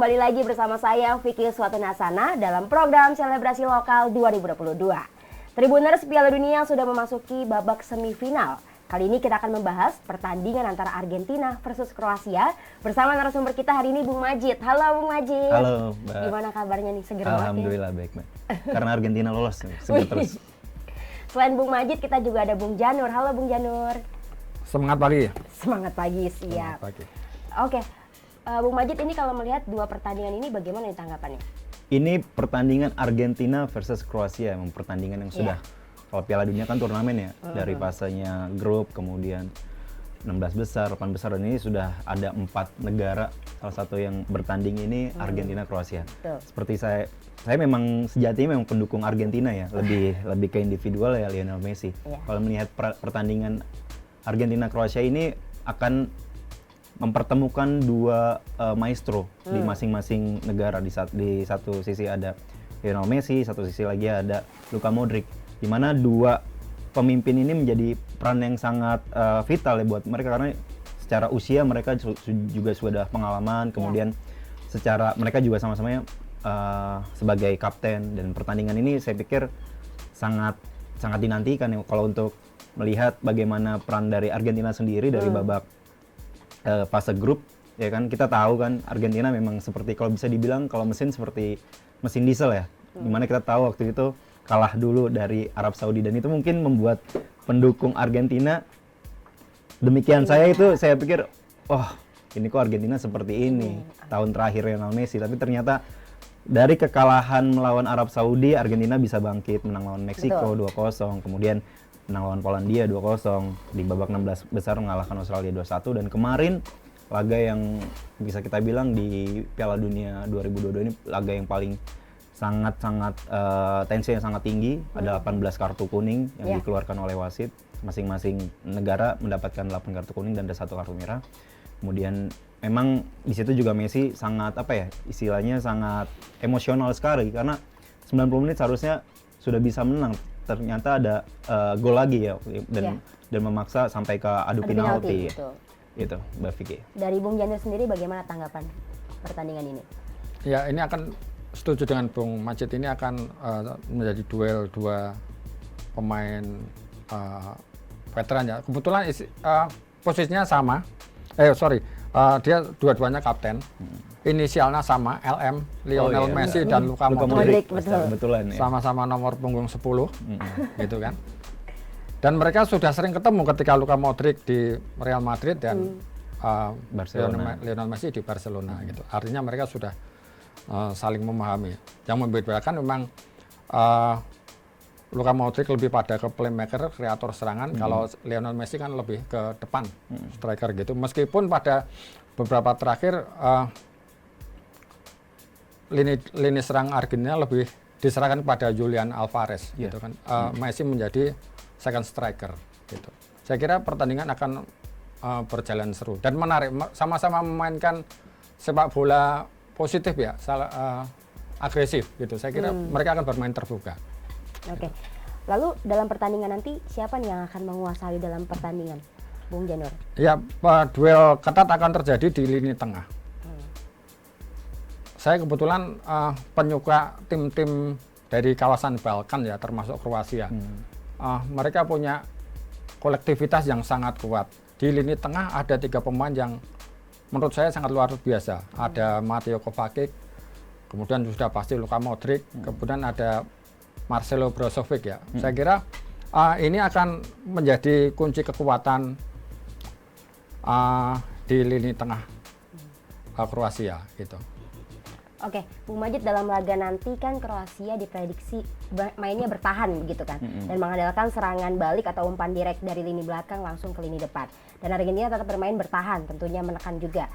kembali lagi bersama saya Vicky Swatunasana dalam program Selebrasi Lokal 2022. Tribuners, Piala Dunia sudah memasuki babak semifinal. Kali ini kita akan membahas pertandingan antara Argentina versus Kroasia bersama narasumber kita hari ini Bung Majid. Halo Bung Majid. Halo Mbak. Gimana kabarnya nih? Seger banget ya? Alhamdulillah baik Mbak. Karena Argentina lolos, seger terus. Selain Bung Majid kita juga ada Bung Janur. Halo Bung Janur. Semangat pagi. Semangat pagi, siap. Semangat pagi. Oke, Bung Majid, ini kalau melihat dua pertandingan ini bagaimana nih tanggapannya? Ini pertandingan Argentina versus Kroasia, memang pertandingan yang sudah kalau Piala Dunia kan turnamen ya, dari fasenya grup, kemudian 16 besar, 8 besar, dan ini sudah ada 4 negara, salah satu yang bertanding ini Argentina Kroasia. Seperti saya memang sejatinya memang pendukung Argentina ya, lebih ke individual ya Lionel Messi. Kalau melihat pertandingan Argentina Kroasia ini akan mempertemukan dua maestro di masing-masing negara. Di satu sisi ada Lionel Messi, satu sisi lagi ada Luka Modric, di mana dua pemimpin ini menjadi peran yang sangat vital ya buat mereka, karena secara usia mereka juga sudah pengalaman, kemudian secara mereka juga sama-sama sebagai kapten, dan pertandingan ini saya pikir sangat dinantikan ya kalau untuk melihat bagaimana peran dari Argentina sendiri dari babak fase grup, ya kan kita tahu kan Argentina memang seperti kalau bisa dibilang kalau mesin seperti mesin diesel ya, dimana kita tahu waktu itu kalah dulu dari Arab Saudi, dan itu mungkin membuat pendukung Argentina demikian saya pikir ini kok Argentina seperti ini tahun terakhir Lionel Messi, tapi ternyata dari kekalahan melawan Arab Saudi Argentina bisa bangkit, menang lawan Meksiko 2-0, kemudian menang lawan Polandia 2-0, di babak 16 besar mengalahkan Australia 2-1, dan kemarin laga yang bisa kita bilang di Piala Dunia 2022 ini laga yang paling sangat tensi yang sangat tinggi, ada 18 kartu kuning yang dikeluarkan oleh wasit, masing-masing negara mendapatkan 8 kartu kuning dan ada 1 kartu merah. Kemudian memang di situ juga Messi sangat istilahnya sangat emosional sekali, karena 90 menit seharusnya sudah bisa menang, ternyata ada gol lagi ya, dan memaksa sampai ke adu penalti. Itu Mbak Vicky. Dari Bung Janur sendiri bagaimana tanggapan pertandingan ini? Ya, ini akan setuju dengan Bung Majid, ini akan menjadi duel dua pemain veteran ya. Kebetulan posisinya sama. Dia dua-duanya kapten. Inisialnya sama, LM, Lionel Messi dan Luka Modric. Kebetulan ya. Sama-sama nomor punggung 10, gitu kan. Dan mereka sudah sering ketemu ketika Luka Modric di Real Madrid dan Lionel Messi di Barcelona gitu. Artinya mereka sudah saling memahami. Yang membedakan memang Luka Modric lebih pada ke playmaker, kreator serangan. Kalau Lionel Messi kan lebih ke depan, striker gitu. Meskipun pada beberapa terakhir lini serang Argentina lebih diserahkan kepada Julian Alvarez gitu kan. Messi menjadi second striker gitu. Saya kira pertandingan akan berjalan seru dan menarik, sama-sama memainkan sepak bola positif ya, agresif gitu. Saya kira mereka akan bermain terbuka. Oke. Lalu dalam pertandingan nanti siapa nih yang akan menguasai dalam pertandingan, Bung Janur? Ya, duel ketat akan terjadi di lini tengah. Saya kebetulan penyuka tim-tim dari kawasan Balkan ya, termasuk Kroasia. Mereka punya kolektivitas yang sangat kuat. Di lini tengah ada 3 pemain yang menurut saya sangat luar biasa. Ada Mateo Kovacic, kemudian sudah pasti Luka Modric, kemudian ada Marcelo Brozovic ya. Saya kira ini akan menjadi kunci kekuatan di lini tengah Kroasia gitu. Oke, Bung Majid, dalam laga nanti kan Kroasia diprediksi mainnya bertahan begitu kan, dan mengandalkan serangan balik atau umpan direct dari lini belakang langsung ke lini depan. Dan Argentina tetap bermain bertahan, tentunya menekan juga.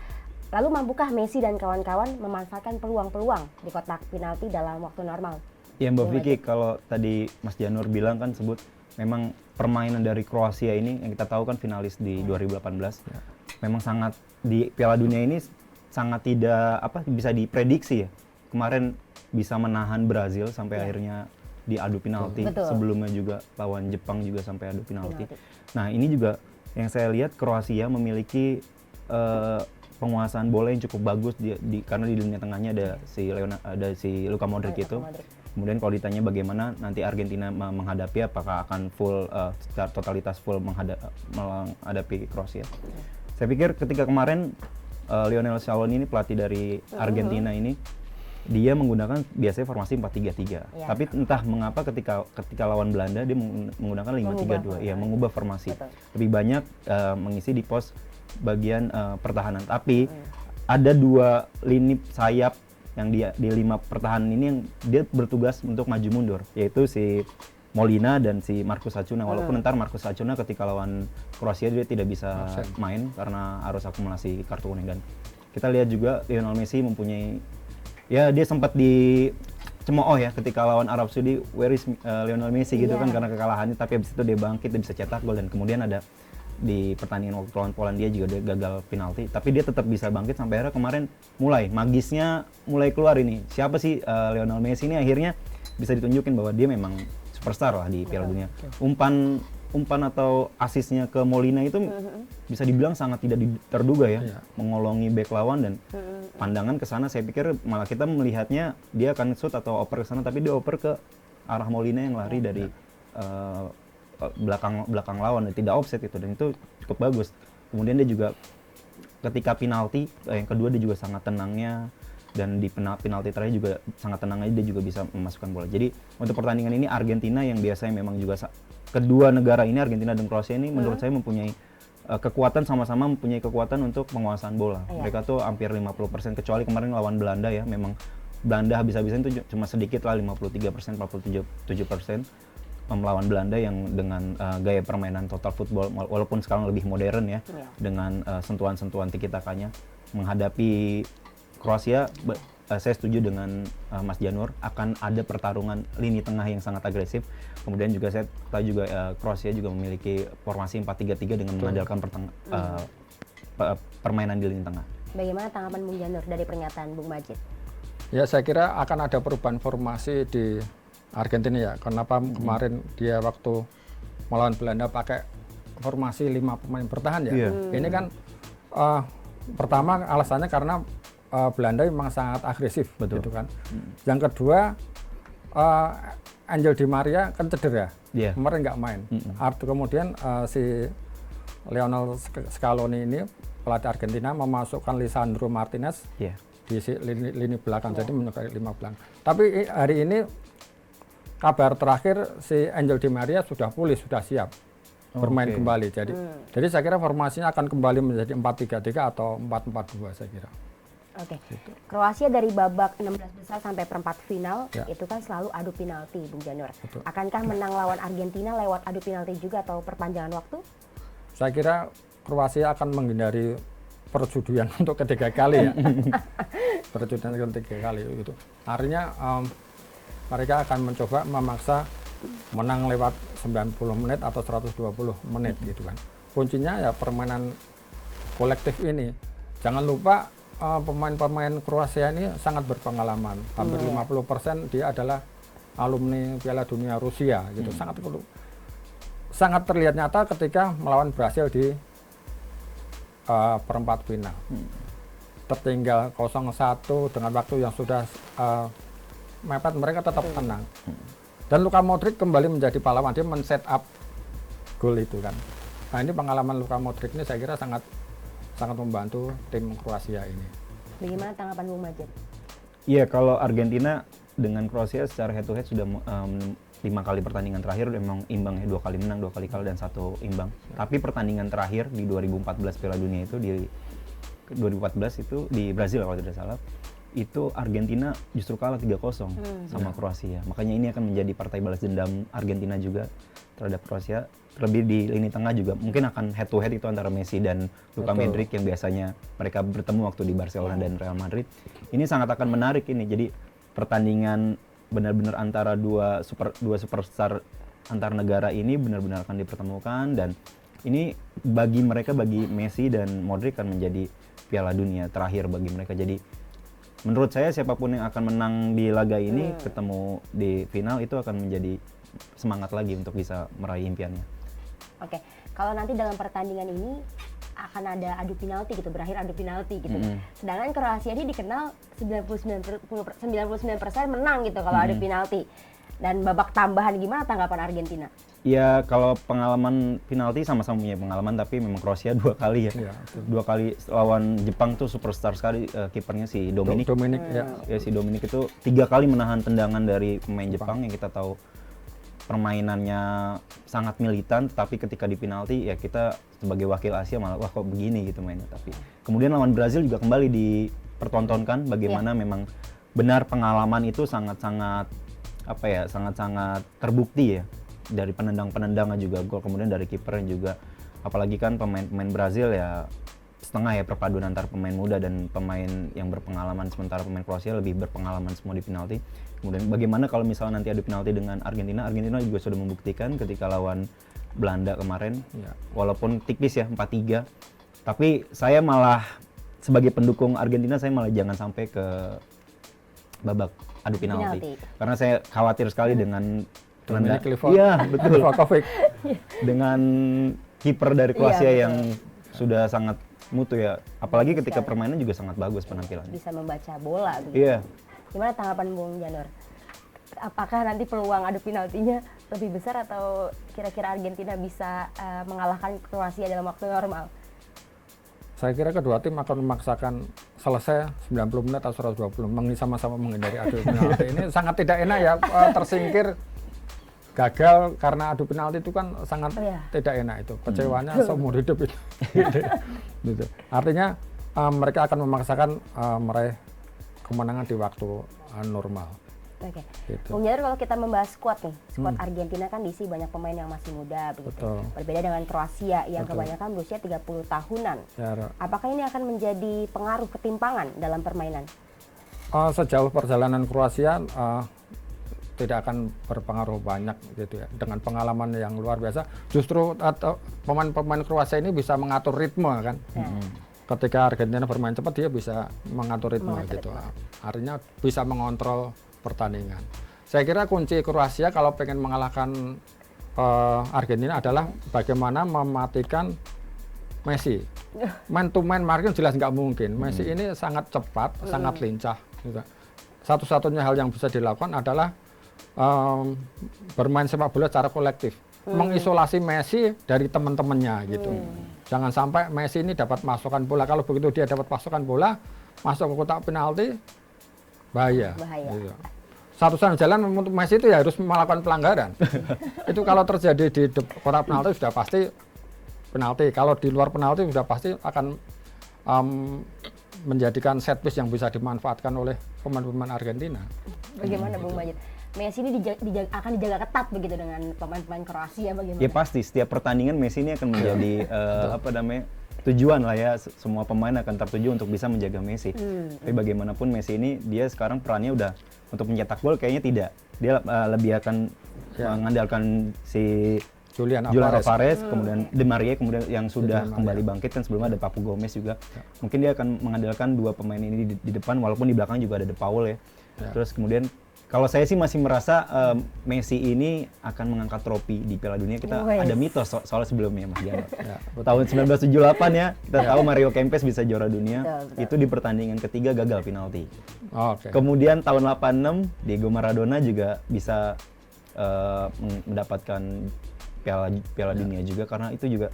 Lalu mampukah Messi dan kawan-kawan memanfaatkan peluang-peluang di kotak penalti dalam waktu normal? Ya Mbak Vicky, kalau tadi Mas Janur bilang kan sebut memang permainan dari Kroasia ini yang kita tahu kan finalis di 2018, memang sangat di Piala Dunia ini sangat tidak bisa diprediksi ya. Kemarin bisa menahan Brazil sampai akhirnya diadu penalti. Sebelumnya juga lawan Jepang juga sampai adu penalti. Nah, ini juga yang saya lihat Kroasia memiliki penguasaan bola yang cukup bagus karena di lini tengahnya ada si Luka Modric itu. Kemudian kalau ditanya bagaimana nanti Argentina menghadapi, apakah akan full secara totalitas full menghadapi Kroasia. Saya pikir ketika kemarin Lionel Scaloni ini pelatih dari Argentina ini, dia menggunakan biasanya formasi 4-3-3. Tapi entah mengapa ketika lawan Belanda dia menggunakan 5-3-2. Ya, mengubah formasi. Lebih banyak mengisi di pos bagian pertahanan. Tapi ada 2 lini sayap yang di 5 pertahanan ini yang dia bertugas untuk maju mundur, yaitu si Molina dan si Marcus Acuna. Walaupun ntar Marcus Acuna ketika lawan Kroasia dia tidak bisa main karena harus akumulasi kartu kuning. Dan kita lihat juga Lionel Messi mempunyai, ya dia sempat dicemooh ya ketika lawan Arab Saudi, where is Lionel Messi gitu kan, karena kekalahannya, tapi habis itu dia bangkit, dia bisa cetak gol. Dan kemudian ada di pertandingan waktu lawan Polandia juga dia gagal penalti, tapi dia tetap bisa bangkit sampai akhirnya kemarin magisnya mulai keluar ini. Siapa sih Lionel Messi ini akhirnya bisa ditunjukin bahwa dia memang superstar lah di Piala Dunia. Umpan atau asisnya ke Molina itu bisa dibilang sangat tidak terduga ya, mengolongi bek lawan dan pandangan ke sana. Saya pikir malah kita melihatnya dia akan shoot atau oper ke sana, tapi dia oper ke arah Molina yang lari dari belakang lawan dan tidak offset itu, dan itu cukup bagus. Kemudian dia juga ketika penalti yang kedua dia juga sangat tenangnya, dan di penalti terakhir juga sangat tenangnya dia juga bisa memasukkan bola. Jadi untuk pertandingan ini Argentina yang biasanya memang juga kedua negara ini, Argentina dan Kroasia ini menurut saya mempunyai kekuatan, sama-sama mempunyai kekuatan untuk penguasaan bola. Mereka tuh hampir 50%, kecuali kemarin lawan Belanda ya, memang Belanda habis-habisan itu cuma sedikit lah, 53%, 47% melawan Belanda yang dengan gaya permainan total football, walaupun sekarang lebih modern ya, dengan sentuhan-sentuhan tiki-takanya. Menghadapi Kroasia, saya setuju dengan Mas Janur, akan ada pertarungan lini tengah yang sangat agresif. Kemudian juga saya tahu juga Kroasia juga memiliki formasi 4-3-3 dengan mengandalkan permainan di lini tengah. Bagaimana tanggapan Bung Janur dari pernyataan Bung Majid? Ya, saya kira akan ada perubahan formasi di Argentina ya. Kenapa kemarin dia waktu melawan Belanda pakai formasi 5 pemain bertahan ya? Ini kan pertama alasannya karena Belanda memang sangat agresif, gitu kan. Yang kedua, Angel Di Maria kan cedera, kemarin nggak main. Kemudian si Lionel Scaloni ini pelatih Argentina memasukkan Lisandro Martinez di lini belakang, jadi menyukai 5 belakang. Tapi hari ini kabar terakhir si Angel Di Maria sudah pulih, sudah siap bermain kembali. Jadi saya kira formasinya akan kembali menjadi 4-3-3 atau 4-4-2 saya kira. Gitu. Kroasia dari babak 16 besar sampai perempat final itu kan selalu adu penalti, Bung Janur. Akankah menang lawan Argentina lewat adu penalti juga atau perpanjangan waktu? Saya kira Kroasia akan menghindari perjudian untuk ketiga kali ya. Perjudian ketiga kali gitu. Artinya mereka akan mencoba memaksa menang lewat 90 menit atau 120 menit gitu kan. Kuncinya ya permainan kolektif ini. Jangan lupa pemain-pemain Kroasia ini sangat berpengalaman. Hampir 50% dia adalah alumni Piala Dunia Rusia gitu. Sangat terlihat nyata ketika melawan Brasil di perempat final. Tertinggal 0-1 dengan waktu yang sudah mepet, mereka tetap tenang. Dan Luka Modric kembali menjadi pahlawan, dia men-set up gol itu kan. Nah, ini pengalaman Luka Modric ini saya kira sangat membantu tim Kroasia ini. Bagaimana tanggapan Bung Majid? Iya, kalau Argentina dengan Kroasia secara head to head sudah 5 kali pertandingan terakhir memang imbang ya, 2 kali menang, 2 kali kalah dan 1 imbang. Tapi pertandingan terakhir di 2014 Piala Dunia itu di 2014 itu di Brazil kalau tidak salah, itu Argentina justru kalah 3-0 sama Kroasia. Makanya ini akan menjadi partai balas dendam Argentina juga terhadap Kroasia. Terlebih di lini tengah juga mungkin akan head to head itu antara Messi dan Luka Modric yang biasanya mereka bertemu waktu di Barcelona dan Real Madrid. Ini sangat akan menarik ini. Jadi pertandingan benar-benar antara dua superstar antar negara ini benar-benar akan dipertemukan, dan ini bagi Messi dan Modric akan menjadi Piala Dunia terakhir bagi mereka. Jadi menurut saya siapapun yang akan menang di laga ini ketemu di final itu akan menjadi semangat lagi untuk bisa meraih impiannya. Oke, kalau nanti dalam pertandingan ini akan ada adu penalti gitu, berakhir adu penalti gitu. Sedangkan Kroasia ini dikenal 99% menang gitu kalau adu penalti. Dan babak tambahan, gimana tanggapan Argentina? Ya kalau pengalaman penalti sama-sama punya pengalaman, tapi memang Kroasia 2 kali ya. Iya, 2 kali lawan Jepang tuh superstar sekali, kipernya si Dominik. Ya. Ya si Dominik itu 3 kali menahan tendangan dari pemain Jepang yang kita tahu permainannya sangat militan, tapi ketika di penalti ya kita sebagai wakil Asia malah wah kok begini gitu mainnya. Tapi kemudian lawan Brazil juga kembali dipertontonkan bagaimana memang benar pengalaman itu sangat-sangat sangat-sangat terbukti ya, dari penendang-penendang juga gol, kemudian dari kipernya juga, apalagi kan pemain Brazil ya setengah ya perpaduan antara pemain muda dan pemain yang berpengalaman, sementara pemain Kroasia lebih berpengalaman semua di penalti. Kemudian bagaimana kalau misalnya nanti adu penalti dengan Argentina juga sudah membuktikan ketika lawan Belanda kemarin, walaupun tipis ya 4-3, tapi saya malah sebagai pendukung Argentina saya malah jangan sampai ke babak adu penalti. Karena saya khawatir sekali dengan Dominik Livakovic. Iya, betul. Dengan kiper dari Kroasia yang sudah sangat mutu ya. Apalagi ketika permainan juga sangat bagus penampilannya. Bisa membaca bola gitu. Iya. Gimana tanggapan Bung Janur? Apakah nanti peluang adu penaltinya lebih besar atau kira-kira Argentina bisa mengalahkan Kroasia dalam waktu normal? Saya kira kedua tim akan memaksakan selesai 90 menit atau 120 menit sama-sama menghindari adu penalti. Ini sangat tidak enak ya, tersingkir, gagal karena adu penalti itu kan sangat tidak enak itu. Kecewanya seumur hidup itu. Gitu. Artinya mereka akan memaksakan meraih kemenangan di waktu normal. Oke. Gitu. Bung Janur, kalau kita membahas skuad nih, skuad Argentina kan diisi banyak pemain yang masih muda begitu. Betul. Berbeda dengan Kroasia yang kebanyakan berusia 30 tahunan. Ya, Apakah ini akan menjadi pengaruh ketimpangan dalam permainan? Sejauh perjalanan Kroasia tidak akan berpengaruh banyak gitu ya. Dengan pengalaman yang luar biasa, justru pemain-pemain Kroasia ini bisa mengatur ritme kan. Ketika Argentina bermain cepat dia bisa mengatur ritme gitu. Artinya bisa mengontrol pertandingan. Saya kira kunci Kroasia kalau pengen mengalahkan Argentina adalah bagaimana mematikan Messi. Man to man marking jelas nggak mungkin. Messi ini sangat cepat, sangat lincah. Gitu. Satu-satunya hal yang bisa dilakukan adalah bermain sepak bola secara kolektif, mengisolasi Messi dari teman-temannya gitu. Jangan sampai Messi ini dapat masukan bola. Kalau begitu dia dapat masukan bola, masuk ke kotak penalti, bahaya. Gitu. Satu-satunya jalan untuk Messi itu ya harus melakukan pelanggaran. Itu kalau terjadi di kotak penalti sudah pasti penalti. Kalau di luar penalti sudah pasti akan menjadikan set piece yang bisa dimanfaatkan oleh pemain-pemain Argentina. Bagaimana Bung Majid? Messi ini akan dijaga ketat begitu dengan pemain-pemain Kroasia bagaimana? Ya pasti, setiap pertandingan Messi ini akan menjadi tujuan lah ya, semua pemain akan tertuju untuk bisa menjaga Messi. Tapi bagaimanapun Messi ini dia sekarang perannya udah untuk mencetak gol kayaknya tidak. Dia lebih akan mengandalkan si Julian Alvarez, kemudian Di Maria, kemudian yang sudah kembali bangkit kan, sebelumnya ada Papu Gomez juga. Mungkin dia akan mengandalkan dua pemain ini di depan, walaupun di belakang juga ada De Paul ya. Terus kemudian kalau saya sih masih merasa Messi ini akan mengangkat trofi di Piala Dunia. Kita ada mitos soal sebelumnya Mas Diano. Tahun 1978 ya, kita tahu Mario Kempes bisa juara dunia. Betul. Itu di pertandingan ketiga gagal penalti. Kemudian tahun 86 Diego Maradona juga bisa mendapatkan Piala Dunia juga, karena itu juga,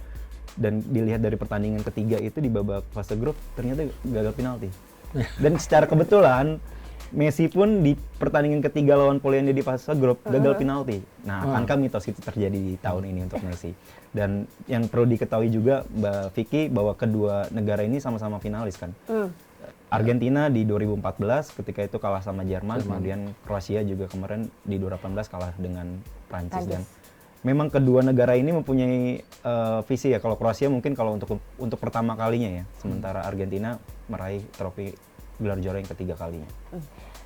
dan dilihat dari pertandingan ketiga itu di babak fase grup ternyata gagal penalti. Dan secara kebetulan Messi pun di pertandingan ketiga lawan Polandia di fase grup gagal penalti. Nah, akankah mitos itu terjadi di tahun ini untuk Messi? Dan yang perlu diketahui juga Mbak Vicky bahwa kedua negara ini sama-sama finalis kan. Argentina di 2014 ketika itu kalah sama Jerman, kemudian Kroasia juga kemarin di 2018 kalah dengan Prancis. Dan memang kedua negara ini mempunyai visi ya. Kalau Kroasia mungkin kalau untuk pertama kalinya ya, sementara Argentina meraih trofi gelar juara yang ketiga kalinya.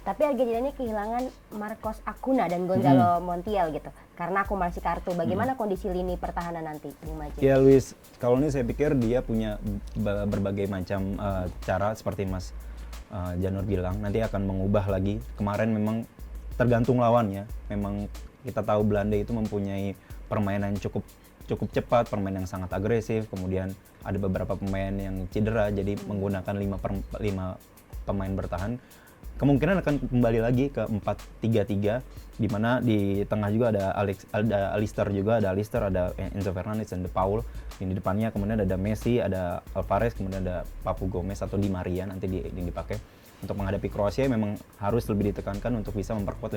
Tapi Argentina ini kehilangan Marcos Acuna dan Gonzalo Montiel gitu, karena akumulasi kartu. Bagaimana kondisi lini pertahanan nanti, Bung Majid? Ya Luis, kalau ini saya pikir dia punya berbagai macam cara seperti Mas Janur bilang, nanti akan mengubah lagi. Kemarin memang tergantung lawannya. Memang kita tahu Belanda itu mempunyai permainan cukup cukup cepat, permainan yang sangat agresif, kemudian ada beberapa pemain yang cedera, jadi menggunakan 5 pemain bertahan. Kemungkinan akan kembali lagi ke 4-3-3, di mana di tengah juga ada Alistair, ada Enzo Fernandez dan De Paul. Di depannya kemudian ada Messi, ada Alvarez, kemudian ada Papu Gomez atau Di Maria nanti yang dipakai. Untuk menghadapi Kroasia memang harus lebih ditekankan untuk bisa memperkuat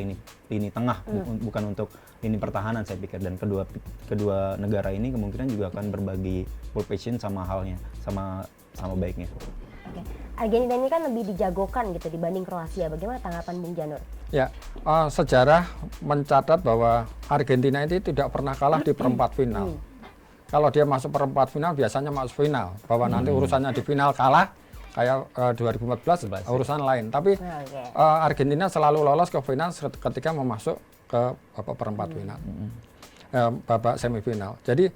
lini tengah, bukan untuk lini pertahanan saya pikir. Dan kedua negara ini kemungkinan juga akan berbagi position sama baiknya. Oke. Argentina ini kan lebih dijagokan gitu dibanding Kroasia. Bagaimana tanggapan Bung Janur? Ya, sejarah mencatat bahwa Argentina itu tidak pernah kalah di perempat final. Kalau dia masuk perempat final biasanya masuk final. Bahwa nanti urusannya di final kalah kayak 2014 urusan lain. Tapi Argentina selalu lolos ke final ketika mau masuk ke perempat final, babak semifinal. Jadi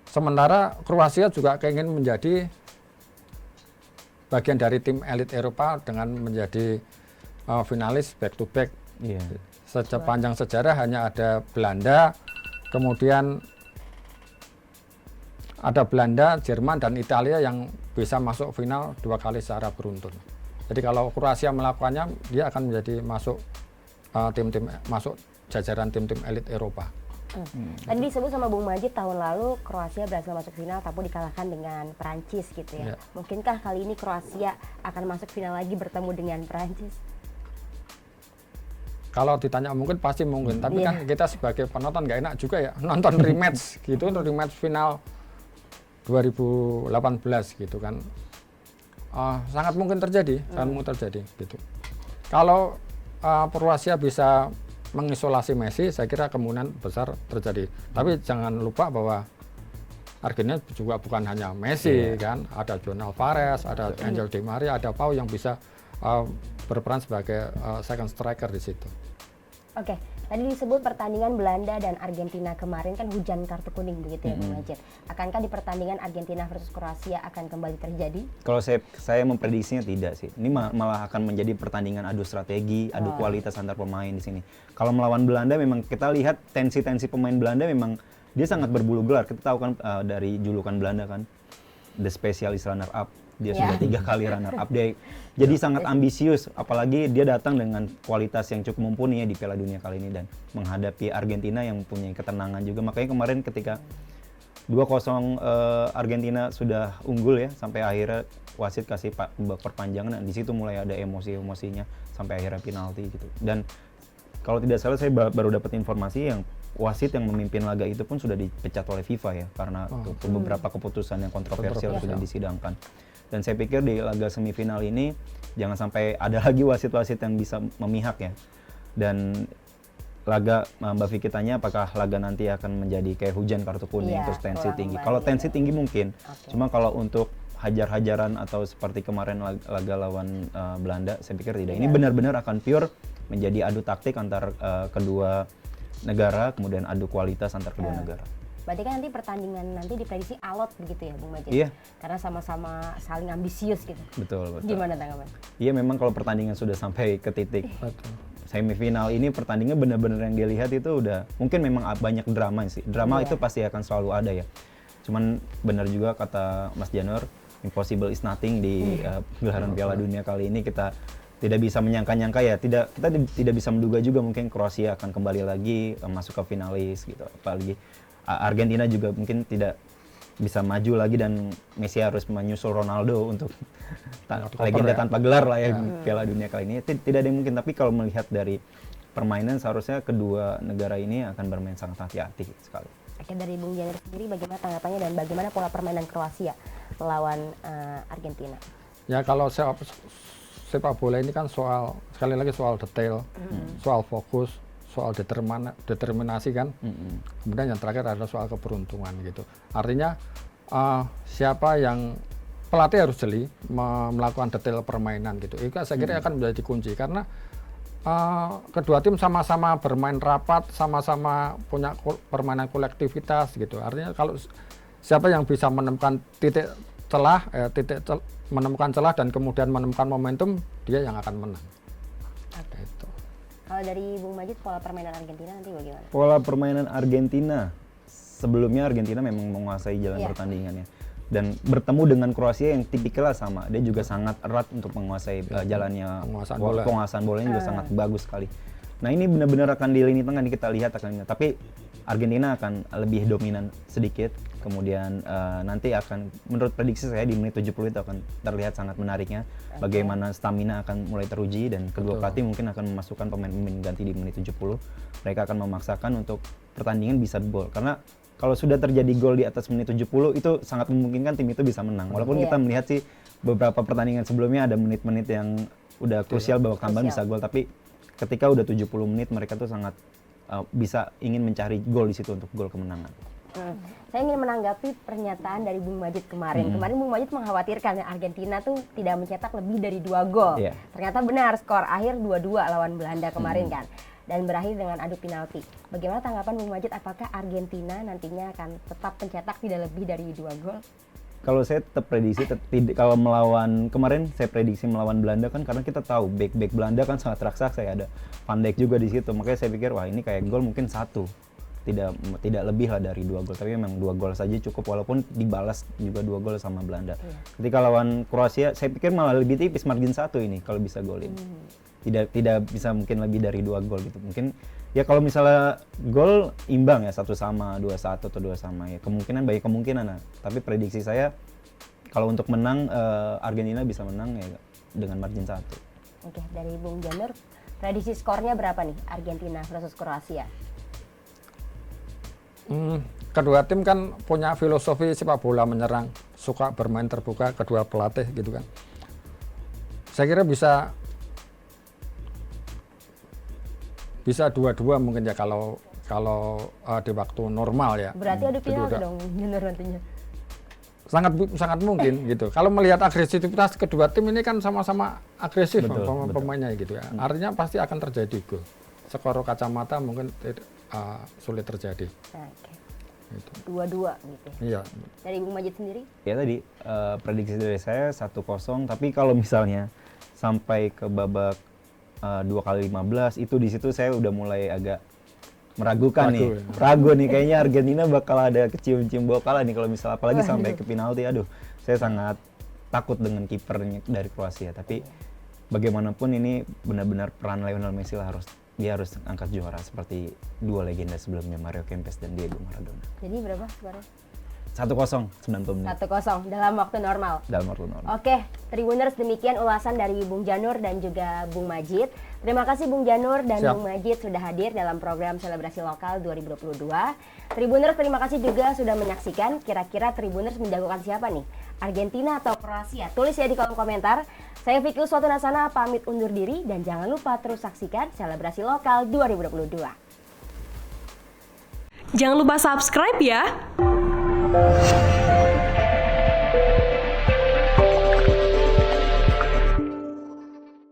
sementara Kroasia juga ingin menjadi bagian dari tim elit Eropa dengan menjadi finalis back to back. Sepanjang sejarah hanya ada Belanda, kemudian ada Belanda, Jerman, dan Italia yang bisa masuk final 2 kali secara beruntun. Jadi kalau Kroasia melakukannya, dia akan menjadi masuk masuk jajaran tim-tim elit Eropa. Tadi disebut sama Bung Majid tahun lalu Kroasia berhasil masuk final tapi dikalahkan dengan Perancis gitu ya. Mungkinkah kali ini Kroasia akan masuk final lagi bertemu dengan Perancis? Kalau ditanya mungkin pasti mungkin, tapi kan kita sebagai penonton nggak enak juga ya nonton rematch gitu, untuk rematch final 2018 gitu kan. Sangat mungkin terjadi, gitu. Kalau Kroasia bisa mengisolasi Messi, saya kira kemungkinan besar terjadi. Tapi jangan lupa bahwa Argentina juga bukan hanya Messi kan, ada Juan Alvarez, ada Angel Di Maria, ada Pau yang bisa berperan sebagai second striker di situ. Oke, tadi disebut pertandingan Belanda dan Argentina kemarin kan hujan kartu kuning begitu ya Bung Majid. Akankah di pertandingan Argentina versus Kroasia akan kembali terjadi? Kalau saya memprediksinya tidak sih. Ini malah akan menjadi pertandingan adu strategi, adu kualitas antar pemain di sini. Kalau melawan Belanda memang kita lihat tensi pemain Belanda memang dia sangat berbulu gelar. Kita tahu kan dari julukan Belanda kan, the specialist runner up. Dia sudah 3 kali runner up. Dia jadi sangat ambisius, apalagi dia datang dengan kualitas yang cukup mumpuni ya di Piala Dunia kali ini dan menghadapi Argentina yang punya ketenangan juga. Makanya kemarin ketika 2-0 Argentina sudah unggul ya, sampai akhirnya wasit kasih babak perpanjangan dan di situ mulai ada emosinya sampai akhirnya penalti gitu. Dan kalau tidak salah saya baru dapat informasi yang wasit yang memimpin laga itu pun sudah dipecat oleh FIFA ya karena beberapa keputusan yang kontroversial sudah disidangkan. Dan saya pikir di laga semifinal ini jangan sampai ada lagi wasit-wasit yang bisa memihak ya. Dan laga Mbak Vicky tanya apakah laga nanti akan menjadi kayak hujan kartu kuning terus tensi tinggi. Kalau tensi tinggi mungkin. Cuma kalau untuk hajar-hajaran atau seperti kemarin laga lawan Belanda saya pikir tidak. Ini benar-benar akan pure menjadi adu taktik antar kedua negara, kemudian adu kualitas antar kedua negara. Berarti kan nanti pertandingan nanti diprediksi alot begitu ya Bung Majid? Iya. Karena sama-sama saling ambisius gitu. Betul. Gimana tanggapan? Iya memang kalau pertandingan sudah sampai ke titik semifinal ini pertandingan benar-benar yang dilihat itu udah mungkin memang banyak drama sih. Drama itu pasti akan selalu ada ya. Cuman benar juga kata Mas Janur, impossible is nothing di gelaran Piala Dunia kali ini. Kita tidak bisa menyangka-nyangka ya. Kita tidak bisa menduga juga mungkin Kroasia akan kembali lagi masuk ke finalis gitu. Apalagi Argentina juga mungkin tidak bisa maju lagi dan Messi harus menyusul Ronaldo untuk legenda tanpa gelar lah ya Piala Dunia kali ini. Tidak ada yang mungkin, tapi kalau melihat dari permainan seharusnya kedua negara ini akan bermain sangat hati-hati sekali. Oke, dari Bung Janur sendiri bagaimana tanggapannya dan bagaimana pola permainan Kroasia melawan Argentina? Ya kalau sepak bola ini kan sekali lagi soal detail, soal fokus, soal determinasi kan. Kemudian yang terakhir adalah soal keberuntungan gitu. Artinya siapa yang pelatih harus jeli melakukan detail permainan gitu. Itu saya kira akan menjadi kunci karena kedua tim sama-sama bermain rapat, sama-sama punya permainan kolektivitas gitu. Artinya kalau siapa yang bisa menemukan menemukan celah dan kemudian menemukan momentum, dia yang akan menang. Kalau dari Bung Majid, pola permainan Argentina nanti bagaimana? Pola permainan Argentina, sebelumnya Argentina memang menguasai jalan pertandingannya. Dan bertemu dengan Kroasia yang tipikalnya sama, dia juga sangat erat untuk menguasai jalannya, penguasaan bolanya juga sangat bagus sekali. Nah ini benar-benar akan di lini tengah nih kita lihat tapi Argentina akan lebih dominan sedikit, kemudian nanti akan menurut prediksi saya di menit 70 itu akan terlihat sangat menariknya, bagaimana stamina akan mulai teruji dan kedua pelatih mungkin akan memasukkan pemain-pemain ganti di menit 70. Mereka akan memaksakan untuk pertandingan bisa gol, karena kalau sudah terjadi gol di atas menit 70 itu sangat memungkinkan tim itu bisa menang. Walaupun kita melihat sih beberapa pertandingan sebelumnya ada menit-menit yang udah krusial babak tambahan bisa gol, tapi ketika udah 70 menit mereka tuh sangat bisa ingin mencari gol di situ untuk gol kemenangan. Saya ingin menanggapi pernyataan dari Bung Majid kemarin. Kemarin Bung Majid mengkhawatirkan Argentina tuh tidak mencetak lebih dari 2 gol. Ternyata benar, skor akhir 2-2 lawan Belanda kemarin kan. Dan berakhir dengan adu penalti. Bagaimana tanggapan Bung Majid, apakah Argentina nantinya akan tetap mencetak tidak lebih dari 2 gol? Kalau saya tetap prediksi, kalau melawan kemarin saya prediksi melawan Belanda kan karena kita tahu back Belanda kan sangat raksasa ya, ada Van Dijk juga di situ, makanya saya pikir wah ini kayak gol mungkin 1, tidak lebih lah dari 2 gol, tapi memang 2 gol saja cukup walaupun dibalas juga 2 gol sama Belanda. Ketika lawan Kroasia saya pikir malah lebih tipis margin 1 ini kalau bisa golin. Tidak bisa mungkin lebih dari 2 gol gitu. Mungkin ya kalau misalnya gol imbang ya 1-1, 2-1 atau 2-2 ya kemungkinan banyak kemungkinan. Nah, tapi prediksi saya kalau untuk menang Argentina bisa menang ya dengan margin 1. Oke, dari Bung Janur, prediksi skornya berapa nih Argentina versus Kroasia? Kedua tim kan punya filosofi sepak bola menyerang, suka bermain terbuka kedua pelatih gitu kan. Saya kira bisa 2-2 mungkin ya kalau di waktu normal ya. Berarti adu penalti dong bener nantinya. Sangat mungkin gitu. Kalau melihat agresivitas kedua tim ini kan sama-sama agresif pemainnya gitu ya. Artinya pasti akan terjadi gol. Skor kacamata mungkin sulit terjadi. Oke. Gitu. 2-2 gitu. Iya. Dari Bung Majid sendiri? Ya tadi prediksi dari saya 1-0, tapi kalau misalnya sampai ke babak 2x15 itu di situ saya udah mulai agak meragukan ragu nih kayaknya Argentina bakal ada kecium-cium bawa kalah nih kalau misalnya apalagi sampai ke penalti. Aduh, saya sangat takut dengan kipernya dari Kroasia, tapi bagaimanapun ini benar-benar peran Lionel Messi lah, dia harus angkat juara seperti 2 legenda sebelumnya, Mario Kempes dan Diego Maradona. Jadi berapa skornya? 1-0 90 menit. 1-0 dalam waktu normal. Dalam waktu normal. Oke, Tribuners, demikian ulasan dari Bung Janur dan juga Bung Majid. Terima kasih Bung Janur dan Bung Majid sudah hadir dalam program Selebrasi Lokal 2022. Tribuners, terima kasih juga sudah menyaksikan. Kira-kira Tribuners menjagokan siapa nih? Argentina atau Kroasia? Tulis ya di kolom komentar. Saya Vicky Uswatu Nasana pamit undur diri dan jangan lupa terus saksikan Selebrasi Lokal 2022. Jangan lupa subscribe ya.